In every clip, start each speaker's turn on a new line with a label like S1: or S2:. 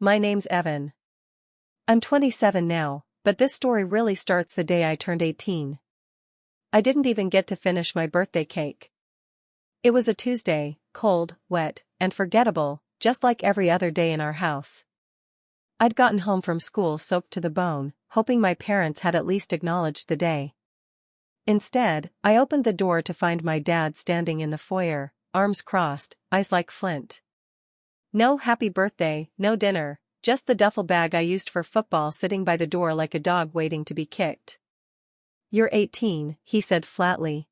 S1: my name's Evan. I'm 27 now, but this story really starts the day I turned 18. I didn't even get to finish my birthday cake. It was a Tuesday, cold, wet, and forgettable, just like every other day in our house. I'd gotten home from school soaked to the bone, hoping my parents had at least acknowledged the day. Instead, I opened the door to find my dad standing in the foyer, arms crossed, eyes like flint. No happy birthday, no dinner, just the duffel bag I used for football sitting by the door like a dog waiting to be kicked. "You're 18, he said flatly.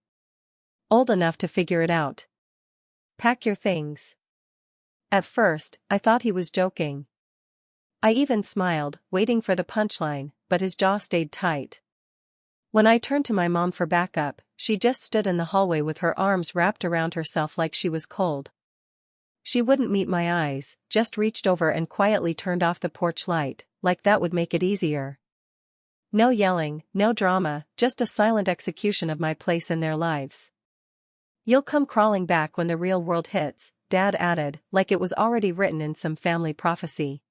S1: "Old enough to figure it out. Pack your things." At first, I thought he was joking. I even smiled, waiting for the punchline, but his jaw stayed tight. When I turned to my mom for backup, she just stood in the hallway with her arms wrapped around herself like she was cold. She wouldn't meet my eyes, just reached over and quietly turned off the porch light, like that would make it easier. No yelling, no drama, just a silent execution of my place in their lives. "You'll come crawling back when the real world hits," Dad added, like it was already written in some family prophecy.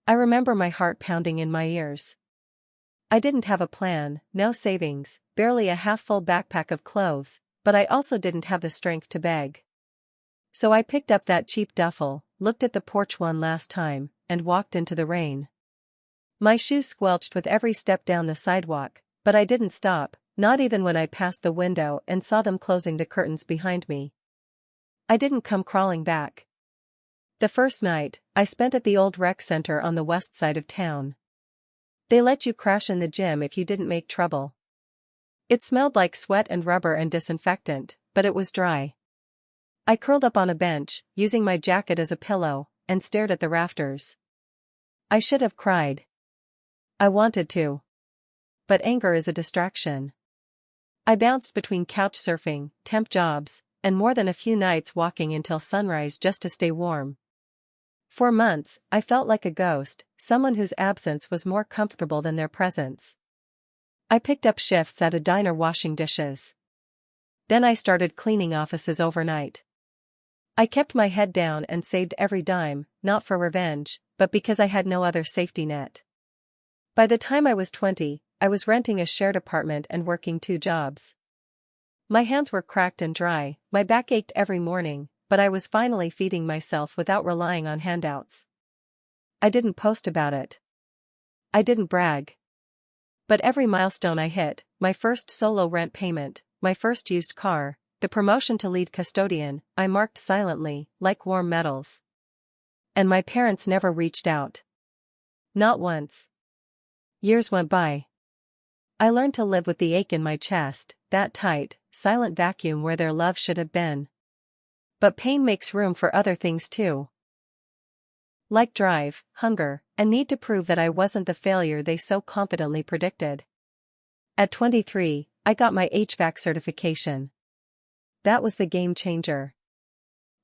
S1: I remember my heart pounding in my ears. I didn't have a plan, no savings, barely a half-full backpack of clothes, but I also didn't have the strength to beg. So I picked up that cheap duffel, looked at the porch one last time, and walked into the rain. My shoes squelched with every step down the sidewalk, but I didn't stop, not even when I passed the window and saw them closing the curtains behind me. I didn't come crawling back. The first night, I spent at the old rec center on the west side of town. They let you crash in the gym if you didn't make trouble. It smelled like sweat and rubber and disinfectant, but it was dry. I curled up on a bench, using my jacket as a pillow, and stared at the rafters. I should have cried. I wanted to. But anger is a distraction. I bounced between couch surfing, temp jobs, and more than a few nights walking until sunrise just to stay warm. For months, I felt like a ghost, someone whose absence was more comfortable than their presence. I picked up shifts at a diner washing dishes. Then I started cleaning offices overnight. I kept my head down and saved every dime, not for revenge, but because I had no other safety net. By the time I was 20, I was renting a shared apartment and working 2 jobs. My hands were cracked and dry, my back ached every morning, but I was finally feeding myself without relying on handouts. I didn't post about it. I didn't brag. But every milestone I hit, my first solo rent payment, my first used car, the promotion to lead custodian, I marked silently, like warm medals. And my parents never reached out. Not once. Years went by. I learned to live with the ache in my chest, that tight, silent vacuum where their love should have been. But pain makes room for other things too. Like drive, hunger, and need to prove that I wasn't the failure they so confidently predicted. At 23, I got my HVAC certification. That was the game changer.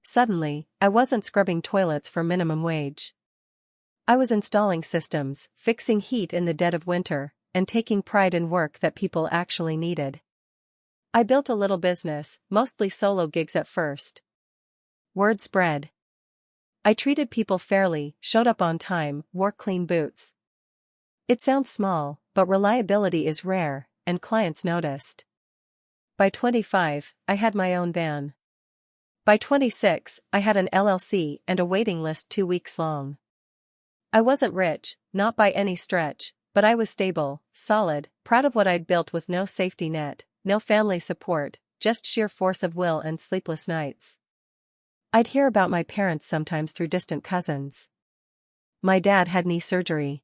S1: Suddenly, I wasn't scrubbing toilets for minimum wage. I was installing systems, fixing heat in the dead of winter, and taking pride in work that people actually needed. I built a little business, mostly solo gigs at first. Word spread. I treated people fairly, showed up on time, wore clean boots. It sounds small, but reliability is rare, and clients noticed. By 25, I had my own van. By 26, I had an LLC and a waiting list 2 weeks long. I wasn't rich, not by any stretch, but I was stable, solid, proud of what I'd built with no safety net, no family support, just sheer force of will and sleepless nights. I'd hear about my parents sometimes through distant cousins. My dad had knee surgery.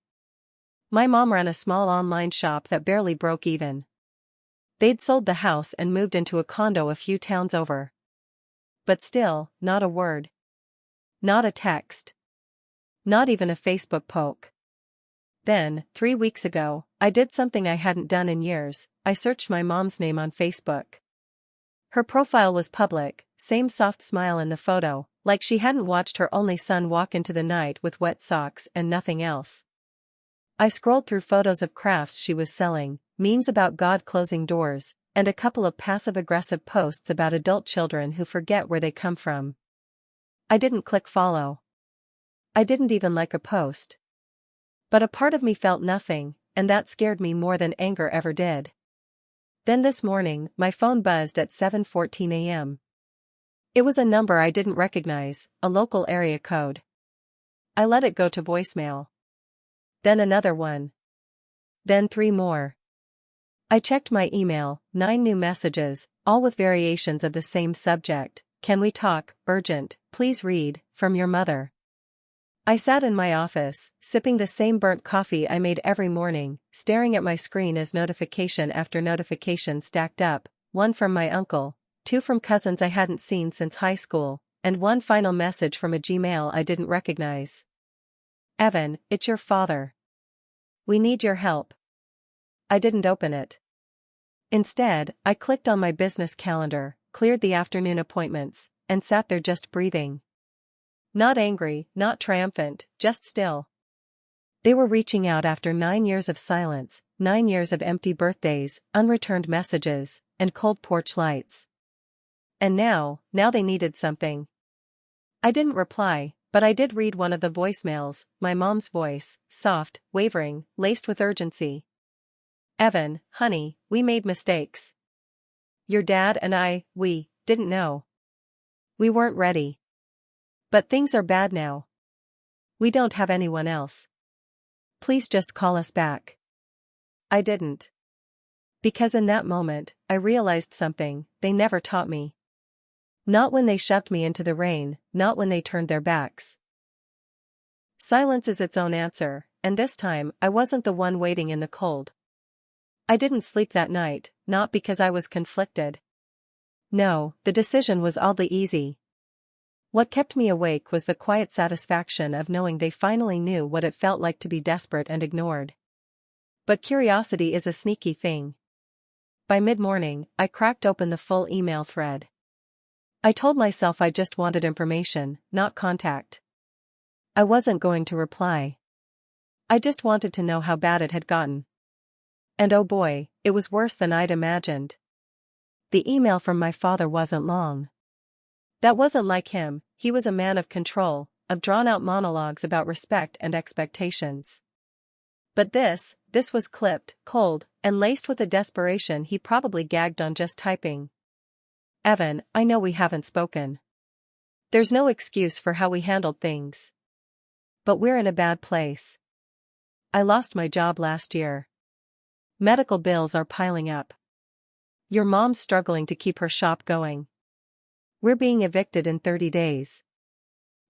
S1: My mom ran a small online shop that barely broke even. They'd sold the house and moved into a condo a few towns over. But still, not a word. Not a text. Not even a Facebook poke. Then, 3 weeks ago, I did something I hadn't done in years. I searched my mom's name on Facebook. Her profile was public, same soft smile in the photo, like she hadn't watched her only son walk into the night with wet socks and nothing else. I scrolled through photos of crafts she was selling, memes about God closing doors, and a couple of passive-aggressive posts about adult children who forget where they come from. I didn't click follow. I didn't even like a post. But a part of me felt nothing, and that scared me more than anger ever did. Then this morning, my phone buzzed at 7:14 a.m. It was a number I didn't recognize, a local area code. I let it go to voicemail. Then another one. Then 3 more. I checked my email, 9 new messages, all with variations of the same subject. Can we talk? Urgent, please read, from your mother. I sat in my office, sipping the same burnt coffee I made every morning, staring at my screen as notification after notification stacked up, one from my uncle, 2 from cousins I hadn't seen since high school, and one final message from a Gmail I didn't recognize. Evan, it's your father. We need your help. I didn't open it. Instead, I clicked on my business calendar, cleared the afternoon appointments, and sat there just breathing. Not angry, not triumphant, just still. They were reaching out after 9 years of silence, 9 years of empty birthdays, unreturned messages, and cold porch lights. And now they needed something. I didn't reply, but I did read one of the voicemails, my mom's voice, soft, wavering, laced with urgency. Evan, honey, we made mistakes. Your dad and we didn't know. We weren't ready. But things are bad now. We don't have anyone else. Please just call us back. I didn't. Because in that moment, I realized something they never taught me. Not when they shoved me into the rain, not when they turned their backs. Silence is its own answer, and this time I wasn't the one waiting in the cold. I didn't sleep that night, not because I was conflicted. No, the decision was oddly easy. What kept me awake was the quiet satisfaction of knowing they finally knew what it felt like to be desperate and ignored. But curiosity is a sneaky thing. By mid-morning, I cracked open the full email thread. I told myself I just wanted information, not contact. I wasn't going to reply. I just wanted to know how bad it had gotten. And oh boy, it was worse than I'd imagined. The email from my father wasn't long. That wasn't like him. He was a man of control, of drawn-out monologues about respect and expectations. But this was clipped, cold, and laced with a desperation he probably gagged on just typing. Evan, I know we haven't spoken. There's no excuse for how we handled things. But we're in a bad place. I lost my job last year. Medical bills are piling up. Your mom's struggling to keep her shop going. We're being evicted in 30 days.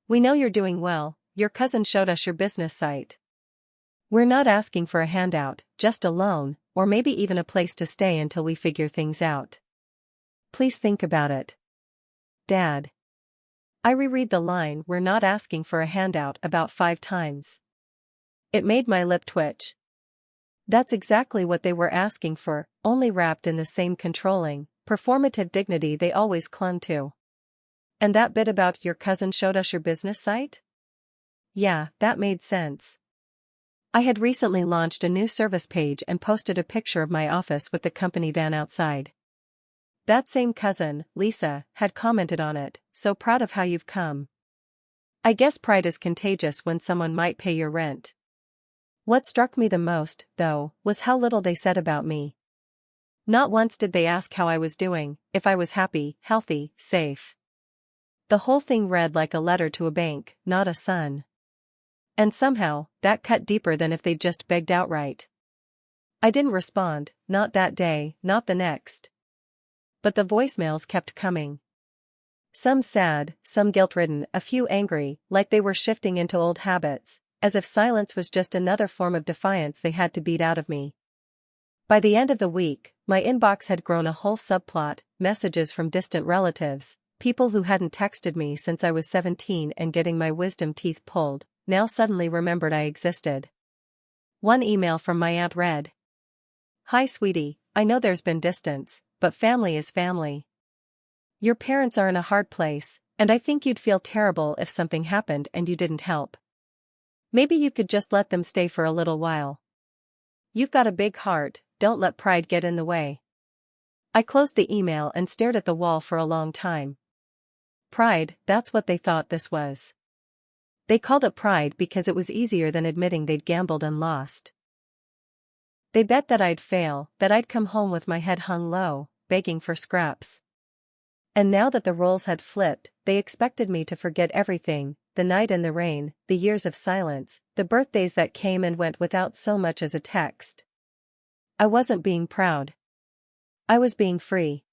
S1: We know you're doing well, your cousin showed us your business site. We're not asking for a handout, just a loan, or maybe even a place to stay until we figure things out. Please think about it. Dad. I reread the line "we're not asking for a handout" about 5 times. It made my lip twitch. That's exactly what they were asking for, only wrapped in the same controlling, performative dignity they always clung to. And that bit about "your cousin showed us your business site"? Yeah, that made sense. I had recently launched a new service page and posted a picture of my office with the company van outside. That same cousin, Lisa, had commented on it, "So proud of how you've come." I guess pride is contagious when someone might pay your rent. What struck me the most, though, was how little they said about me. Not once did they ask how I was doing, if I was happy, healthy, safe. The whole thing read like a letter to a bank, not a son. And somehow, that cut deeper than if they'd just begged outright. I didn't respond, not that day, not the next. But the voicemails kept coming. Some sad, some guilt-ridden, a few angry, like they were shifting into old habits, as if silence was just another form of defiance they had to beat out of me. By the end of the week, my inbox had grown a whole subplot, messages from distant relatives, people who hadn't texted me since I was 17 and getting my wisdom teeth pulled, now suddenly remembered I existed. One email from my aunt read, "Hi sweetie, I know there's been distance, but family is family. Your parents are in a hard place, and I think you'd feel terrible if something happened and you didn't help. Maybe you could just let them stay for a little while. You've got a big heart, don't let pride get in the way." I closed the email and stared at the wall for a long time. Pride, that's what they thought this was. They called it pride because it was easier than admitting they'd gambled and lost. They bet that I'd fail, that I'd come home with my head hung low, begging for scraps. And now that the roles had flipped, they expected me to forget everything, the night and the rain, the years of silence, the birthdays that came and went without so much as a text. I wasn't being proud. I was being free.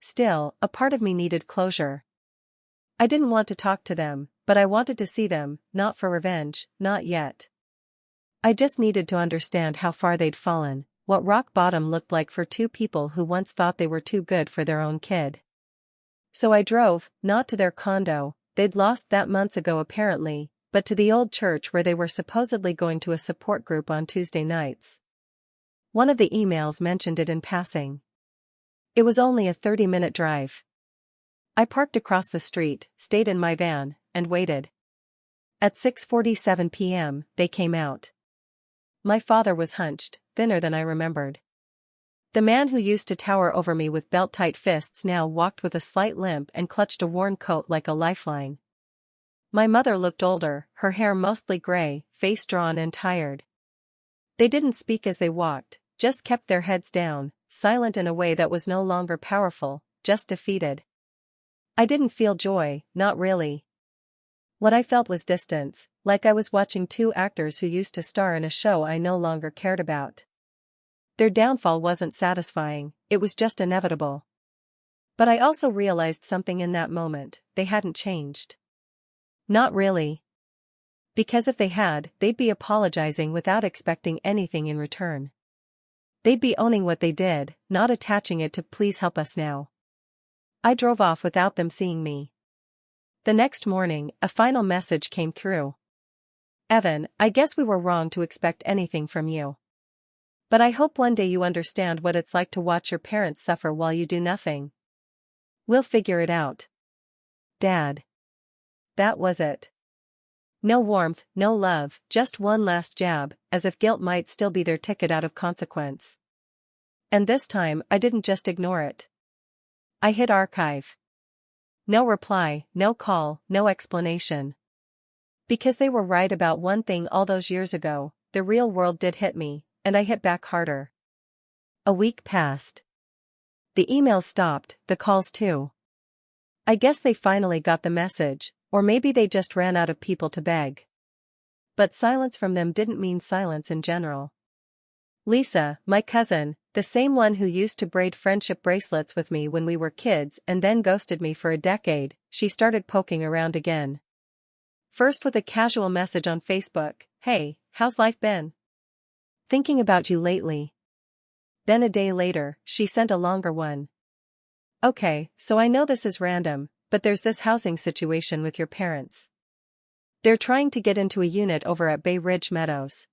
S1: Still, a part of me needed closure. I didn't want to talk to them, but I wanted to see them, not for revenge, not yet. I just needed to understand how far they'd fallen, what rock bottom looked like for two people who once thought they were too good for their own kid. So I drove, not to their condo, they'd lost that months ago apparently, but to the old church where they were supposedly going to a support group on Tuesday nights. One of the emails mentioned it in passing. It was only a 30-minute drive. I parked across the street, stayed in my van, and waited. At 6:47 p.m., they came out. My father was hunched, thinner than I remembered. The man who used to tower over me with belt-tight fists now walked with a slight limp and clutched a worn coat like a lifeline. My mother looked older, her hair mostly gray, face drawn and tired. They didn't speak as they walked, just kept their heads down, silent in a way that was no longer powerful, just defeated. I didn't feel joy, not really. What I felt was distance, like I was watching two actors who used to star in a show I no longer cared about. Their downfall wasn't satisfying, it was just inevitable. But I also realized something in that moment: they hadn't changed. Not really. Because if they had, they'd be apologizing without expecting anything in return. They'd be owning what they did, not attaching it to "please help us now." I drove off without them seeing me. The next morning, a final message came through. "Evan, I guess we were wrong to expect anything from you. But I hope one day you understand what it's like to watch your parents suffer while you do nothing. We'll figure it out. Dad." That was it. No warmth, no love, just one last jab, as if guilt might still be their ticket out of consequence. And this time, I didn't just ignore it. I hit archive. No reply, no call, no explanation. Because they were right about one thing all those years ago: the real world did hit me, and I hit back harder. A week passed. The emails stopped, the calls too. I guess they finally got the message, or maybe they just ran out of people to beg. But silence from them didn't mean silence in general. Lisa, my cousin, the same one who used to braid friendship bracelets with me when we were kids and then ghosted me for a decade, she started poking around again. First with a casual message on Facebook: "Hey, how's life been? Thinking about you lately." Then a day later, she sent a longer one. "Okay, so I know this is random, but there's this housing situation with your parents. They're trying to get into a unit over at Bay Ridge Meadows.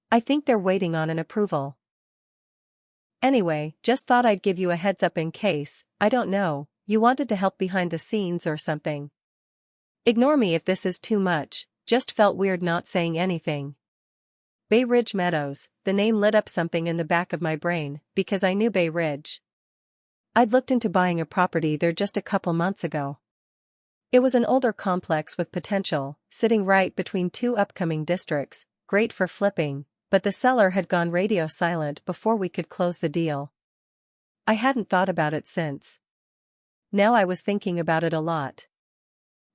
S1: I think they're waiting on an approval. Anyway, just thought I'd give you a heads up in case, I don't know, you wanted to help behind the scenes or something. Ignore me if this is too much, just felt weird not saying anything." Bay Ridge Meadows, the name lit up something in the back of my brain, because I knew Bay Ridge. I'd looked into buying a property there just a couple months ago. It was an older complex with potential, sitting right between two upcoming districts, great for flipping, but the seller had gone radio silent before we could close the deal. I hadn't thought about it since. Now I was thinking about it a lot.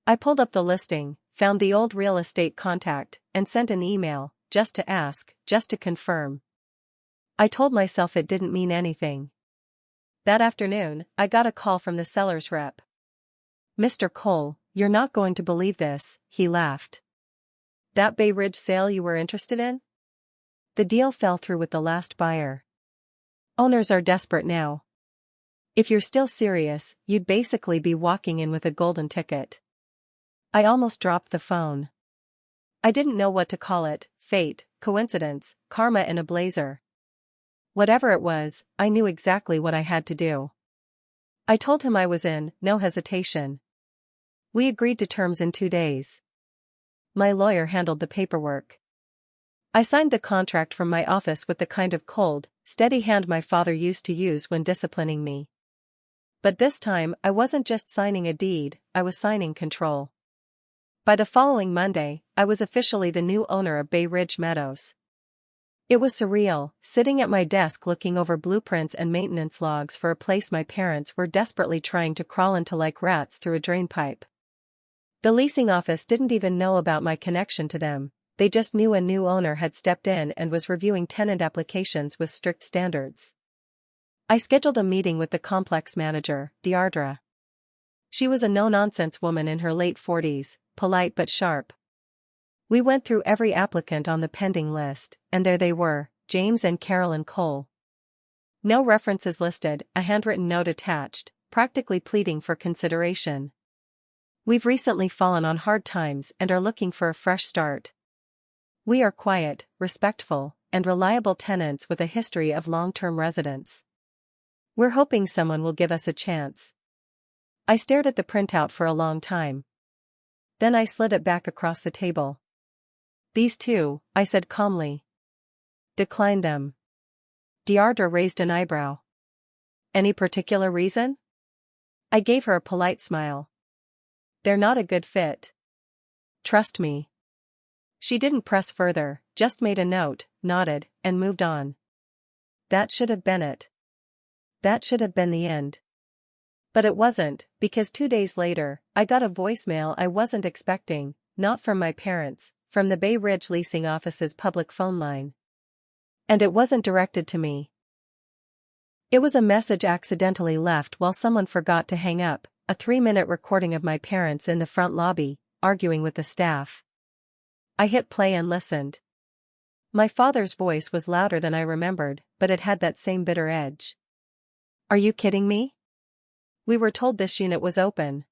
S1: I pulled up the listing, found the old real estate contact, and sent an email, just to ask, just to confirm. I told myself it didn't mean anything. That afternoon, I got a call from the seller's rep. "Mr. Cole, you're not going to believe this," he laughed. "That Bay Ridge sale you were interested in? The deal fell through with the last buyer. Owners are desperate now. If you're still serious, you'd basically be walking in with a golden ticket." I almost dropped the phone. I didn't know what to call it: fate, coincidence, karma in a blazer. Whatever it was, I knew exactly what I had to do. I told him I was in, no hesitation. We agreed to terms in 2 days. My lawyer handled the paperwork. I signed the contract from my office with the kind of cold, steady hand my father used to use when disciplining me. But this time I wasn't just signing a deed, I was signing control. By the following Monday, I was officially the new owner of Bay Ridge Meadows. It was surreal, sitting at my desk looking over blueprints and maintenance logs for a place my parents were desperately trying to crawl into like rats through a drain pipe. The leasing office didn't even know about my connection to them, they just knew a new owner had stepped in and was reviewing tenant applications with strict standards. I scheduled a meeting with the complex manager, Deirdre. She was a no-nonsense woman in her late 40s, polite but sharp. We went through every applicant on the pending list, and there they were, James and Carolyn Cole. No references listed, a handwritten note attached, practically pleading for consideration. We've recently fallen on hard times and are looking for a fresh start. We are quiet, respectful, and reliable tenants with a history of long-term residence. We're hoping someone will give us a chance. I stared at the printout for a long time. Then I slid it back across the table. These two, I said calmly. Decline them. Deirdre raised an eyebrow. Any particular reason? I gave her a polite smile. They're not a good fit. Trust me. She didn't press further, just made a note, nodded, and moved on. That should have been it. That should have been the end. But it wasn't, because 2 days later, I got a voicemail I wasn't expecting, not from my parents, from the Bay Ridge leasing office's public phone line. And it wasn't directed to me. It was a message accidentally left while someone forgot to hang up, a 3-minute recording of my parents in the front lobby, arguing with the staff. I hit play and listened. My father's voice was louder than I remembered, but it had that same bitter edge. Are you kidding me? We were told this unit was open.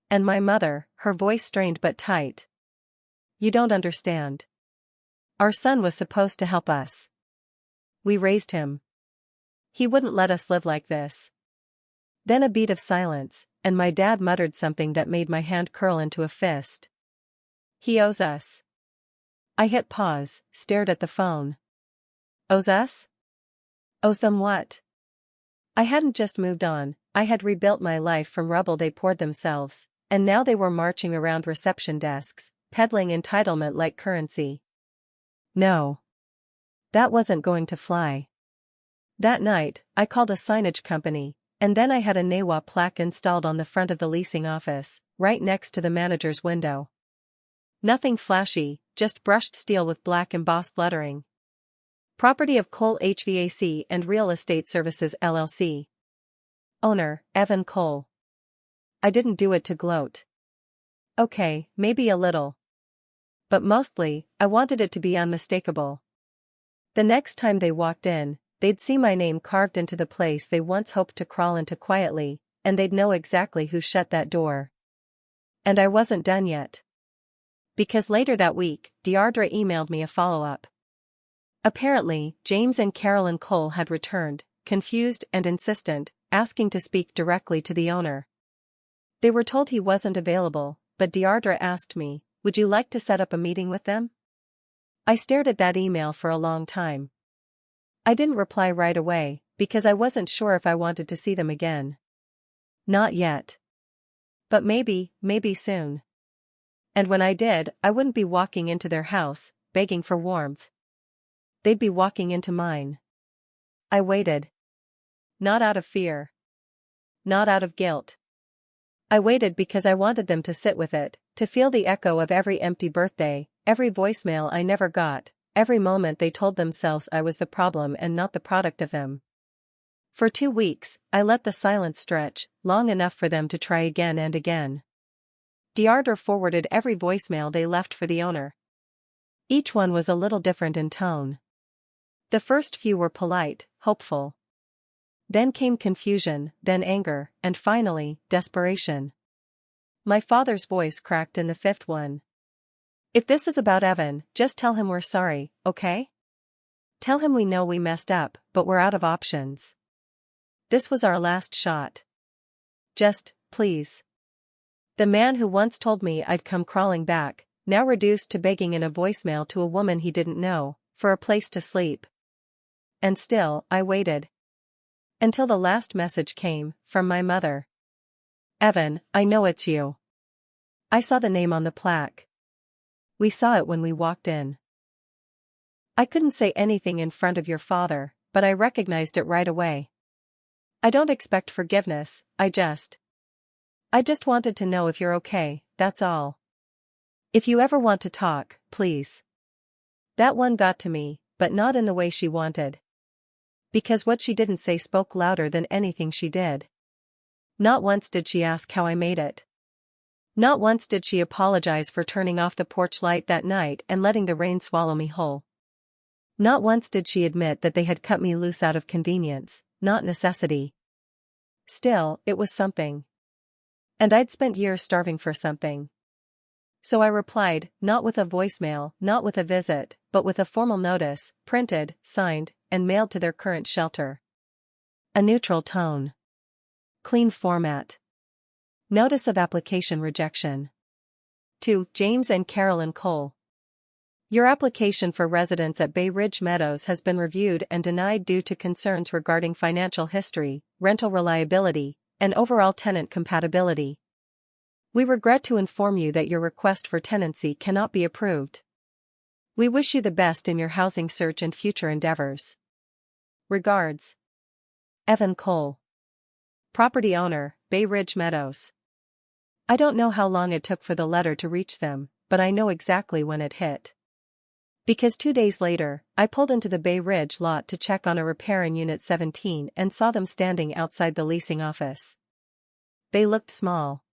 S1: And my mother, her voice strained but tight. You don't understand. Our son was supposed to help us. We raised him. He wouldn't let us live like this. Then a beat of silence, and my dad muttered something that made my hand curl into a fist. He owes us. I hit pause, stared at the phone. Owes us? Owes them what? I hadn't just moved on, I had rebuilt my life from rubble they poured themselves, and now they were marching around reception desks, peddling entitlement like currency. No. That wasn't going to fly. That night, I called a signage company, and then I had a NAWA plaque installed on the front of the leasing office, right next to the manager's window. Nothing flashy, just brushed steel with black embossed lettering. Property of Cole HVAC and Real Estate Services LLC. Owner, Evan Cole. I didn't do it to gloat. Okay, maybe a little. But mostly, I wanted it to be unmistakable. The next time they walked in, they'd see my name carved into the place they once hoped to crawl into quietly, and they'd know exactly who shut that door. And I wasn't done yet. Because later that week, Deirdre emailed me a follow-up. Apparently, James and Carolyn Cole had returned, confused and insistent, asking to speak directly to the owner. They were told he wasn't available, but Deirdre asked me, would you like to set up a meeting with them? I stared at that email for a long time. I didn't reply right away, because I wasn't sure if I wanted to see them again. Not yet. But maybe soon. And when I did, I wouldn't be walking into their house, begging for warmth. They'd be walking into mine. I waited. Not out of fear. Not out of guilt. I waited because I wanted them to sit with it, to feel the echo of every empty birthday, every voicemail I never got, every moment they told themselves I was the problem and not the product of them. For 2 weeks, I let the silence stretch, long enough for them to try again and again. Deirdre forwarded every voicemail they left for the owner. Each one was a little different in tone. The first few were polite, hopeful. Then came confusion, then anger, and finally, desperation. My father's voice cracked in the 5th one. If this is about Evan, just tell him we're sorry, okay? Tell him we know we messed up, but we're out of options. This was our last shot. Just, please. The man who once told me I'd come crawling back, now reduced to begging in a voicemail to a woman he didn't know, for a place to sleep. And still, I waited. Until the last message came, from my mother. Evan, I know it's you. I saw the name on the plaque. We saw it when we walked in. I couldn't say anything in front of your father, but I recognized it right away. I don't expect forgiveness, I just wanted to know if you're okay, that's all. If you ever want to talk, please. That one got to me, but not in the way she wanted. Because what she didn't say spoke louder than anything she did. Not once did she ask how I made it. Not once did she apologize for turning off the porch light that night and letting the rain swallow me whole. Not once did she admit that they had cut me loose out of convenience, not necessity. Still, it was something. And I'd spent years starving for something. So I replied, not with a voicemail, not with a visit, but with a formal notice, printed, signed, and mailed to their current shelter. A neutral tone. Clean format. Notice of application rejection. To James and Carolyn Cole. Your application for residence at Bay Ridge Meadows has been reviewed and denied due to concerns regarding financial history, rental reliability, and overall tenant compatibility. We regret to inform you that your request for tenancy cannot be approved. We wish you the best in your housing search and future endeavors. Regards. Evan Cole. Property owner, Bay Ridge Meadows. I don't know how long it took for the letter to reach them, but I know exactly when it hit. Because 2 days later, I pulled into the Bay Ridge lot to check on a repair in Unit 17 and saw them standing outside the leasing office. They looked small.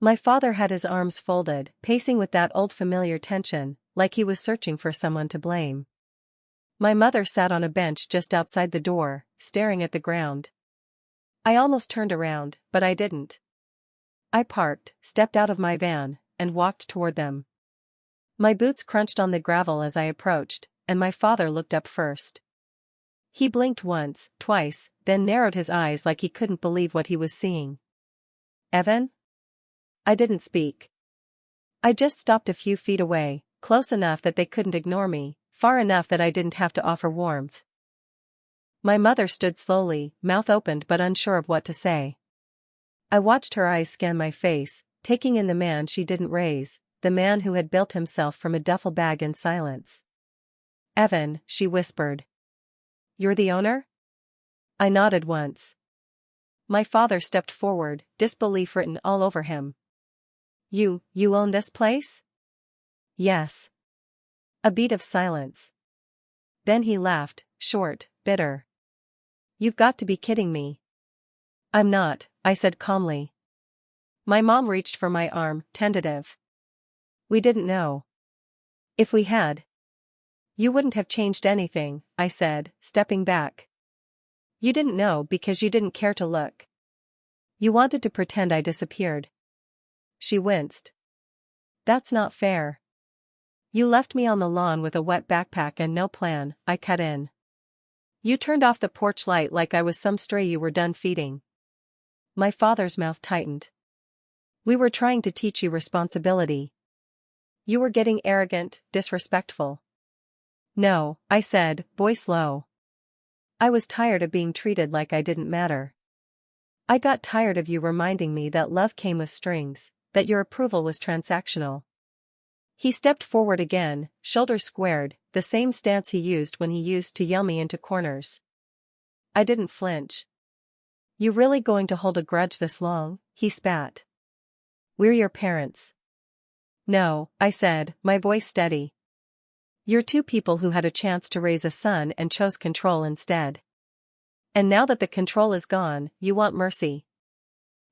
S1: My father had his arms folded, pacing with that old familiar tension, like he was searching for someone to blame. My mother sat on a bench just outside the door, staring at the ground. I almost turned around, but I didn't. I parked, stepped out of my van, and walked toward them. My boots crunched on the gravel as I approached, and my father looked up first. He blinked once, twice, then narrowed his eyes like he couldn't believe what he was seeing. Evan? I didn't speak. I just stopped a few feet away, close enough that they couldn't ignore me, far enough that I didn't have to offer warmth. My mother stood slowly, mouth opened but unsure of what to say. I watched her eyes scan my face, taking in the man she didn't raise, the man who had built himself from a duffel bag in silence. Evan, she whispered. You're the owner? I nodded once. My father stepped forward, disbelief written all over him. You own this place? Yes. A beat of silence. Then he laughed, short, bitter. You've got to be kidding me. I'm not, I said calmly. My mom reached for my arm, tentative. We didn't know. If we had. You wouldn't have changed anything, I said, stepping back. You didn't know because you didn't care to look. You wanted to pretend I disappeared. She winced. That's not fair. You left me on the lawn with a wet backpack and no plan, I cut in. You turned off the porch light like I was some stray you were done feeding. My father's mouth tightened. We were trying to teach you responsibility. You were getting arrogant, disrespectful. No, I said, voice low. I was tired of being treated like I didn't matter. I got tired of you reminding me that love came with strings, that your approval was transactional. He stepped forward again, shoulders squared, the same stance he used when he used to yell me into corners. I didn't flinch. You really going to hold a grudge this long? He spat. We're your parents. No, I said, my voice steady. You're two people who had a chance to raise a son and chose control instead. And now that the control is gone, you want mercy.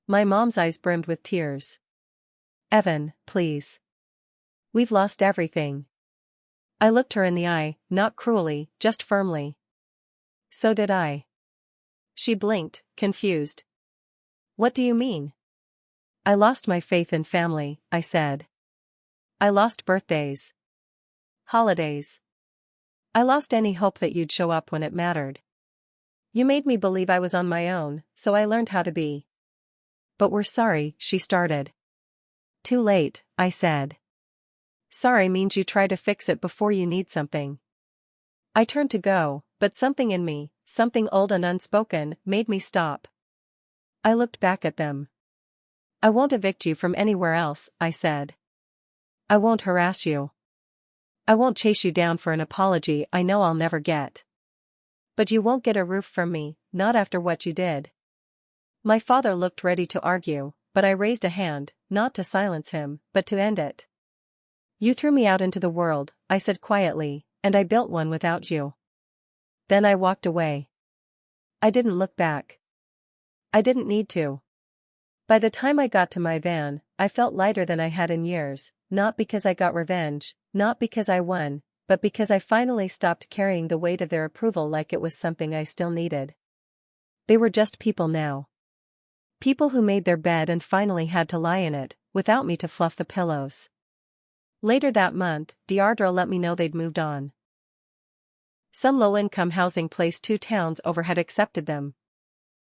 S1: My mom's eyes brimmed with tears. Evan, please. We've lost everything. I looked her in the eye, not cruelly, just firmly. So did I. She blinked, confused. What do you mean? I lost my faith in family, I said. I lost birthdays. Holidays. I lost any hope that you'd show up when it mattered. You made me believe I was on my own, so I learned how to be. But we're sorry, she started. Too late, I said. Sorry means you try to fix it before you need something. I turned to go, but something in me, something old and unspoken, made me stop. I looked back at them. I won't evict you from anywhere else, I said. I won't harass you. I won't chase you down for an apology I know I'll never get. But you won't get a roof from me, not after what you did. My father looked ready to argue, but I raised a hand, not to silence him, but to end it. You threw me out into the world, I said quietly, and I built one without you. Then I walked away. I didn't look back. I didn't need to. By the time I got to my van, I felt lighter than I had in years, not because I got revenge, not because I won, but because I finally stopped carrying the weight of their approval like it was something I still needed. They were just people now. People who made their bed and finally had to lie in it, without me to fluff the pillows. Later that month, Deirdre let me know they'd moved on. Some low-income housing place 2 towns over had accepted them.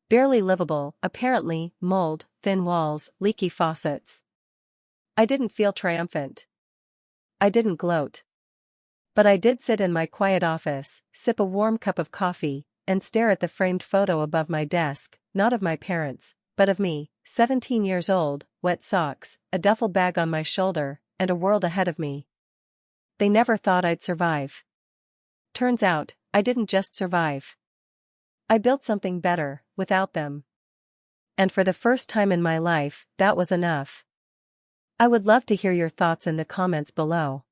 S1: Barely livable, apparently, mold, thin walls, leaky faucets. I didn't feel triumphant. I didn't gloat. But I did sit in my quiet office, sip a warm cup of coffee, and stare at the framed photo above my desk, not of my parents, but of me, 17 years old, wet socks, a duffel bag on my shoulder, and a world ahead of me. They never thought I'd survive. Turns out, I didn't just survive. I built something better, without them. And for the first time in my life, that was enough. I would love to hear your thoughts in the comments below.